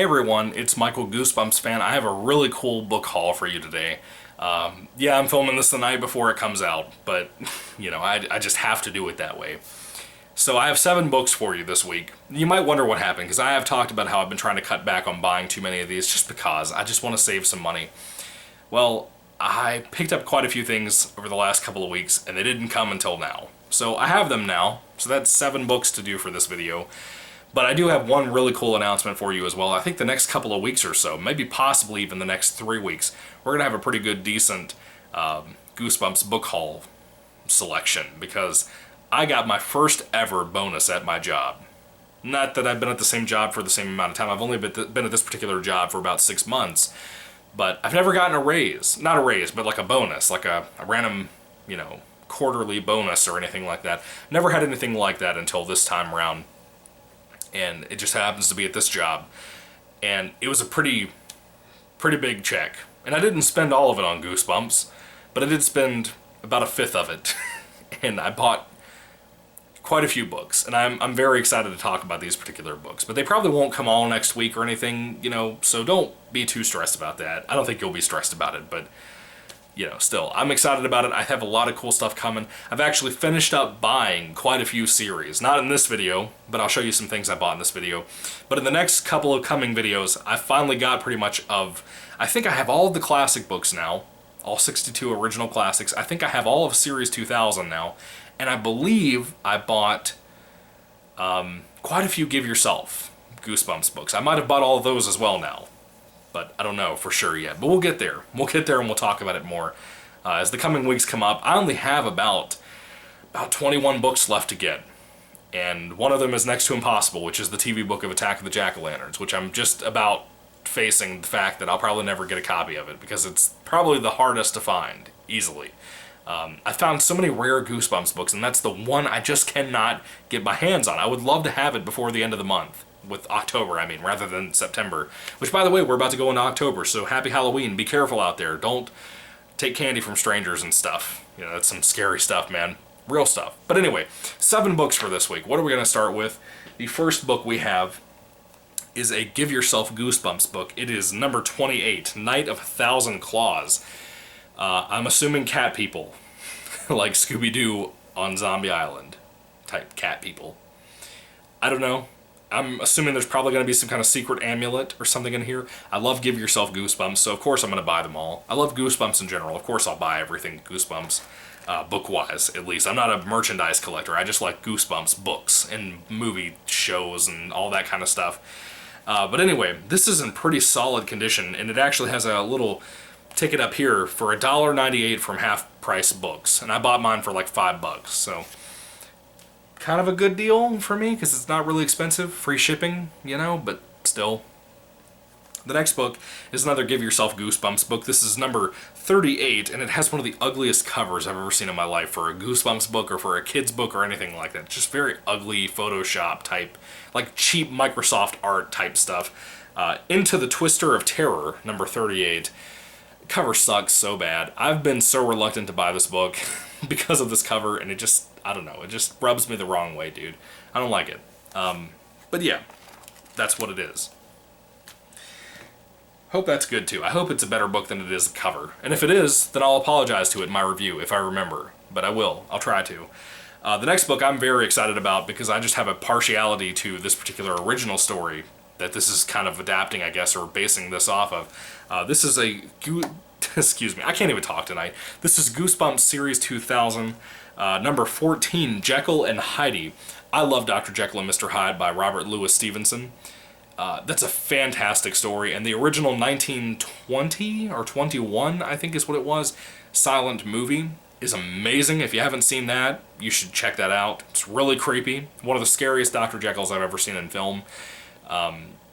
Hey everyone, it's Michael Goosebumps fan. I have a really cool book haul for you today. Yeah, I'm filming this the night before it comes out, but I just have to do it that way. So I have 7 books for you this week. You might wonder what happened, because I have talked about how I've been trying to cut back on buying too many of these just because I just want to save some money. Well, I picked up quite a few things over the last couple of weeks, and they didn't come until now. So I have them now, so that's 7 books to do for this video. But I do have one really cool announcement for you as well. I think the next couple of weeks or so, maybe possibly even the next 3 weeks, we're going to have a pretty good, decent Goosebumps book haul selection, because I got my first ever bonus at my job. Not that I've been at the same job for the same amount of time. I've only been at this particular job for about 6 months. But I've never gotten a raise. Not a raise, but like a bonus, like a random, quarterly bonus or anything like that. Never had anything like that until this time around. And it just happens to be at this job. And it was a pretty big check. And I didn't spend all of it on Goosebumps, but I did spend about 1/5 of it. And I bought quite a few books, and I'm very excited to talk about these particular books. But they probably won't come all next week or anything, so don't be too stressed about that. I don't think you'll be stressed about it, but still, I'm excited about it. I have a lot of cool stuff coming. I've actually finished up buying quite a few series. Not in this video, but I'll show you some things I bought in this video. But in the next couple of coming videos, I finally got pretty much I think I have all of the classic books now, all 62 original classics. I think I have all of Series 2000 now, and I believe I bought quite a few Give Yourself Goosebumps books. I might have bought all of those as well now, but I don't know for sure yet. But we'll get there. We'll get there and we'll talk about it more as the coming weeks come up. I only have about 21 books left to get. And one of them is next to impossible, which is the TV book of Attack of the Jack-o'-lanterns, which I'm just about facing the fact that I'll probably never get a copy of it, because it's probably the hardest to find, easily. I found so many rare Goosebumps books, and that's the one I just cannot get my hands on. I would love to have it before the end of the month. With October, I mean, rather than September. Which, by the way, we're about to go into October, so happy Halloween. Be careful out there. Don't take candy from strangers and stuff. That's some scary stuff, man. Real stuff. But anyway, 7 books for this week. What are we going to start with? The first book we have is a Give Yourself Goosebumps book. It is number 28, Night of 1,000 Claws. I'm assuming cat people, like Scooby-Doo on Zombie Island type cat people. I don't know. I'm assuming there's probably going to be some kind of secret amulet or something in here. I love Give Yourself Goosebumps, so of course I'm going to buy them all. I love Goosebumps in general. Of course I'll buy everything Goosebumps, book-wise at least. I'm not a merchandise collector. I just like Goosebumps books and movie shows and all that kind of stuff. But anyway, this is in pretty solid condition, and it actually has a little ticket up here for $1.98 from Half Price Books. And I bought mine for like $5, so kind of a good deal for me, because it's not really expensive, free shipping, but still. The next book is another Give Yourself Goosebumps book. This is number 38, and it has one of the ugliest covers I've ever seen in my life for a Goosebumps book or for a kid's book or anything like that. Just very ugly Photoshop type, like cheap Microsoft art type stuff. Into the Twister of Terror, number 38. Cover sucks so bad. I've been so reluctant to buy this book because of this cover, and it just, I don't know, it just rubs me the wrong way, dude. I don't like it. But yeah, that's what it is. Hope that's good too. I hope it's a better book than it is a cover. And if it is, then I'll apologize to it in my review if I remember. But I will. I'll try to. The next book I'm very excited about, because I just have a partiality to this particular original story that this is kind of adapting, I guess, or basing this off of. This is a... Excuse me, I can't even talk tonight. This is Goosebumps Series 2000, number 14, Jekyll and Hyde. I love Dr. Jekyll and Mr. Hyde by Robert Louis Stevenson. That's a fantastic story, and the original 1920 or 21, I think is what it was, silent movie is amazing. If you haven't seen that, you should check that out. It's really creepy. One of the scariest Dr. Jekylls I've ever seen in film.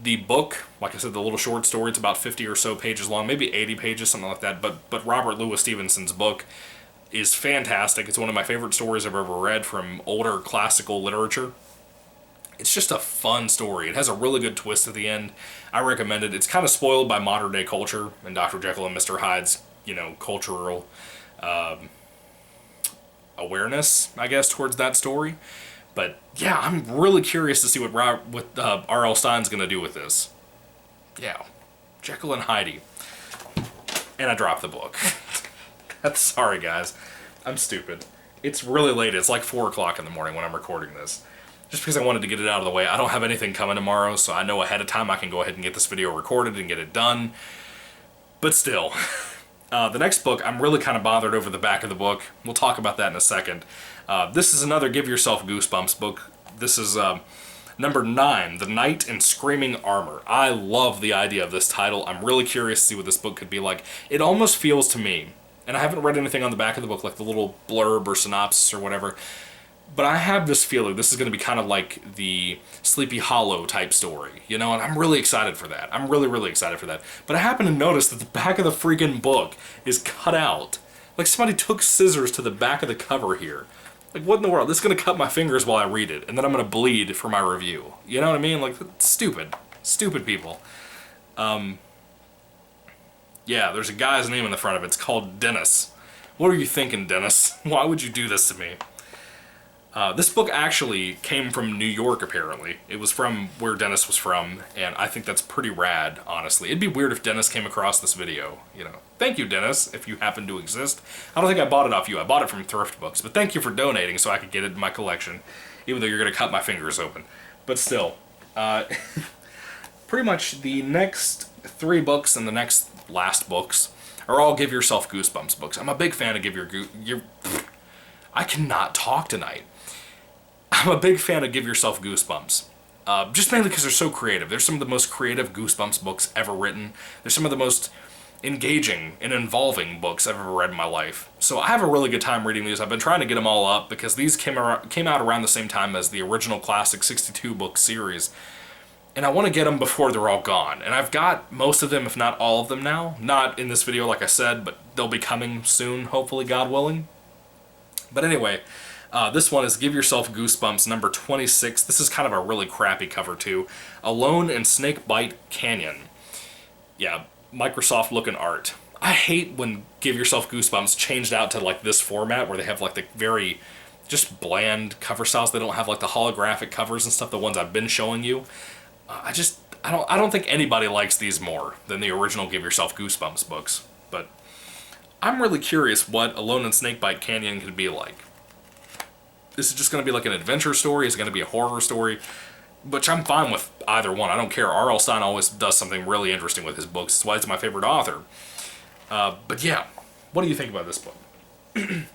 The book, like I said, the little short story, it's about 50 or so pages long, maybe 80 pages, something like that, but Robert Louis Stevenson's book is fantastic. It's one of my favorite stories I've ever read from older classical literature. It's just a fun story. It has a really good twist at the end. I recommend it. It's kind of spoiled by modern day culture and Dr. Jekyll and Mr. Hyde's, cultural awareness, I guess, towards that story. But yeah, I'm really curious to see what R.L. Stine's going to do with this. Yeah, Jekyll and Hyde. And I dropped the book. Sorry, guys. I'm stupid. It's really late. It's like 4 o'clock in the morning when I'm recording this. Just because I wanted to get it out of the way. I don't have anything coming tomorrow, so I know ahead of time I can go ahead and get this video recorded and get it done. But still. The next book, I'm really kind of bothered over the back of the book. We'll talk about that in a second. This is another Give Yourself Goosebumps book. This is number 9, The Knight in Screaming Armor. I love the idea of this title. I'm really curious to see what this book could be like. It almost feels to me, and I haven't read anything on the back of the book, like the little blurb or synopsis or whatever, but I have this feeling this is going to be kind of like the Sleepy Hollow type story, you know, and I'm really excited for that. I'm really, really excited for that. But I happen to notice that the back of the freaking book is cut out. Like somebody took scissors to the back of the cover here. Like, what in the world? This is going to cut my fingers while I read it, and then I'm going to bleed for my review. You know what I mean? Like, stupid. Stupid people. Yeah, there's a guy's name in the front of it. It's called Dennis. What are you thinking, Dennis? Why would you do this to me? This book actually came from New York, apparently. It was from where Dennis was from, and I think that's pretty rad, honestly. It'd be weird if Dennis came across this video, you know. Thank you, Dennis, if you happen to exist. I don't think I bought it off you. I bought it from Thrift Books, but thank you for donating so I could get it in my collection, even though you're going to cut my fingers open. But still, pretty much the next 3 books and the next last books are all Give Yourself Goosebumps books. I'm a big fan of I cannot talk tonight. I'm a big fan of Give Yourself Goosebumps. Just mainly because they're so creative. They're some of the most creative Goosebumps books ever written. They're some of the most engaging and involving books I've ever read in my life. So I have a really good time reading these. I've been trying to get them all up because these came out around the same time as the original classic 62 book series. And I want to get them before they're all gone. And I've got most of them, if not all of them now. Not in this video, like I said, but they'll be coming soon, hopefully, God willing. But anyway, this one is Give Yourself Goosebumps number 26. This is kind of a really crappy cover too. Alone in Snakebite Canyon. Yeah, Microsoft looking art. I hate when Give Yourself Goosebumps changed out to like this format where they have like the very just bland cover styles. They don't have like the holographic covers and stuff, the ones I've been showing you. I don't think anybody likes these more than the original Give Yourself Goosebumps books. But I'm really curious what Alone in Snakebite Canyon could be like. This is just going to be like an adventure story. Is it going to be a horror story? Which I'm fine with either one. I don't care. R.L. Stine always does something really interesting with his books. That's why he's my favorite author. But yeah, what do you think about this book? The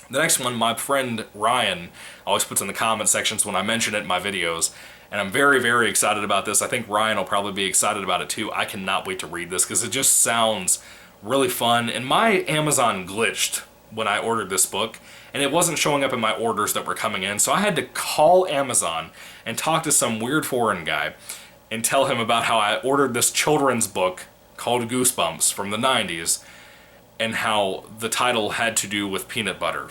next one, my friend Ryan always puts in the comment sections when I mention it in my videos. And I'm very, very excited about this. I think Ryan will probably be excited about it too. I cannot wait to read this because it just sounds really fun. And my Amazon glitched when I ordered this book, and it wasn't showing up in my orders that were coming in, so I had to call Amazon and talk to some weird foreign guy and tell him about how I ordered this children's book called Goosebumps from the 90s and how the title had to do with peanut butter.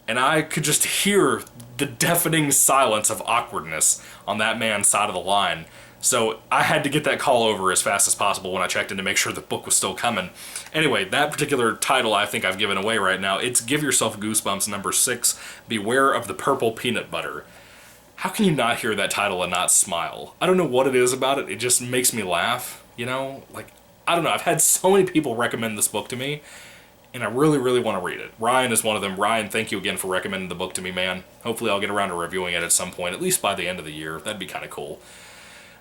And I could just hear the deafening silence of awkwardness on that man's side of the line. So I had to get that call over as fast as possible when I checked in to make sure the book was still coming. Anyway, that particular title I think I've given away right now. It's Give Yourself Goosebumps number 6, Beware of the Purple Peanut Butter. How can you not hear that title and not smile? I don't know what it is about it. It just makes me laugh, you know? Like, I don't know. I've had so many people recommend this book to me, and I really, really want to read it. Ryan is one of them. Ryan, thank you again for recommending the book to me, man. Hopefully I'll get around to reviewing it at some point, at least by the end of the year. That'd be kind of cool.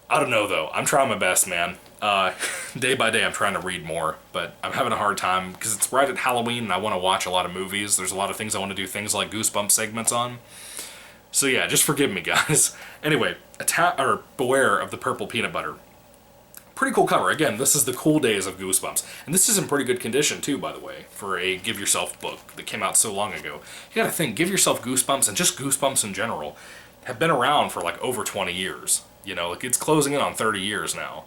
I don't know, though. I'm trying my best, man. Day by day, I'm trying to read more, but I'm having a hard time because it's right at Halloween, and I want to watch a lot of movies. There's a lot of things I want to do, things like Goosebumps segments on. So yeah, just forgive me, guys. Anyway, Beware of the Purple Peanut Butter. Pretty cool cover. Again, this is the cool days of Goosebumps. And this is in pretty good condition, too, by the way, for a Give Yourself book that came out so long ago. You gotta think, Give Yourself Goosebumps, and just Goosebumps in general, have been around for like over 20 years. You know, like it's closing in on 30 years now.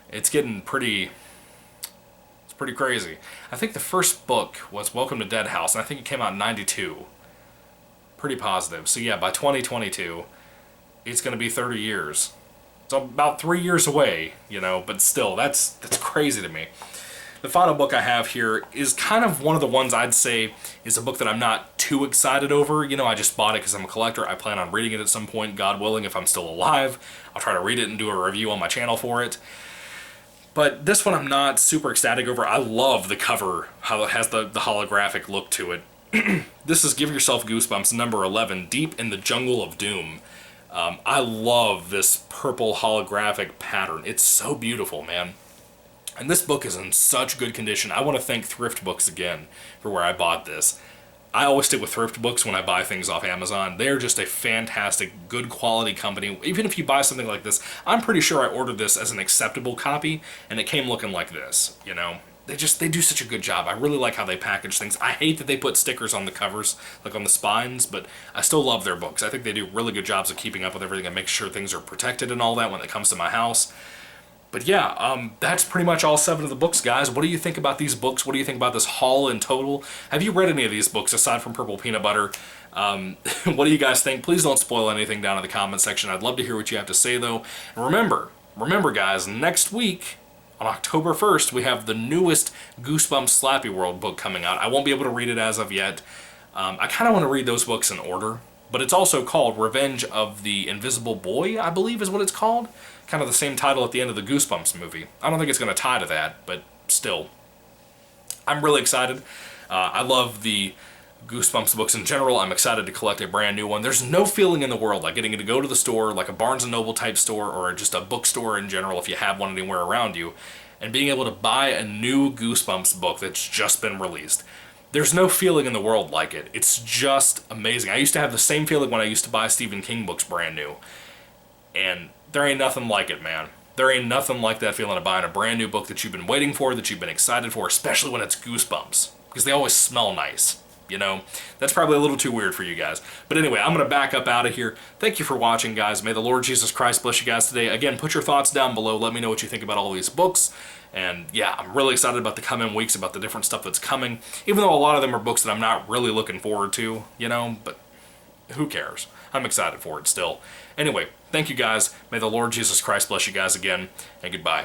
It's getting pretty... It's pretty crazy. I think the first book was Welcome to Dead House, and I think it came out in 92. Pretty positive. So yeah, by 2022, it's going to be 30 years. It's about 3 years away, you know, but still, that's crazy to me. The final book I have here is kind of one of the ones I'd say is a book that I'm not too excited over. You know, I just bought it because I'm a collector. I plan on reading it at some point, God willing, if I'm still alive. I'll try to read it and do a review on my channel for it. But this one I'm not super ecstatic over. I love the cover, how it has the holographic look to it. This is Give Yourself Goosebumps number 11, Deep in the Jungle of Doom. I love this purple holographic pattern. It's so beautiful, man. And this book is in such good condition. I want to thank Thrift Books again for where I bought this. I always stick with Thrift Books when I buy things off Amazon. They're just a fantastic, good quality company. Even if you buy something like this, I'm pretty sure I ordered this as an acceptable copy, and it came looking like this, you know? They do such a good job. I really like how they package things. I hate that they put stickers on the covers, like on the spines, but I still love their books. I think they do really good jobs of keeping up with everything and make sure things are protected and all that when it comes to my house. But yeah, that's pretty much all 7 of the books, guys. What do you think about these books? What do you think about this haul in total? Have you read any of these books aside from Purple Peanut Butter? What do you guys think? Please don't spoil anything down in the comment section. I'd love to hear what you have to say, though. And remember, guys, next week, on October 1st, we have the newest Goosebumps Slappy World book coming out. I won't be able to read it as of yet. I kind of want to read those books in order, but it's also called Revenge of the Invisible Boy, I believe is what it's called. Kind of the same title at the end of the Goosebumps movie. I don't think it's going to tie to that, but still. I'm really excited. I love the Goosebumps books in general. I'm excited to collect a brand new one. There's no feeling in the world like getting to go to the store, like a Barnes & Noble type store, or just a bookstore in general if you have one anywhere around you, and being able to buy a new Goosebumps book that's just been released. There's no feeling in the world like it. It's just amazing. I used to have the same feeling when I used to buy Stephen King books brand new. And there ain't nothing like it, man. There ain't nothing like that feeling of buying a brand new book that you've been waiting for, that you've been excited for, especially when it's Goosebumps. Because they always smell nice, you know? That's probably a little too weird for you guys. But anyway, I'm going to back up out of here. Thank you for watching, guys. May the Lord Jesus Christ bless you guys today. Again, put your thoughts down below. Let me know what you think about all these books. And yeah, I'm really excited about the coming weeks, about the different stuff that's coming. Even though a lot of them are books that I'm not really looking forward to, you know? But who cares? I'm excited for it still. Anyway, thank you guys. May the Lord Jesus Christ bless you guys again, and goodbye.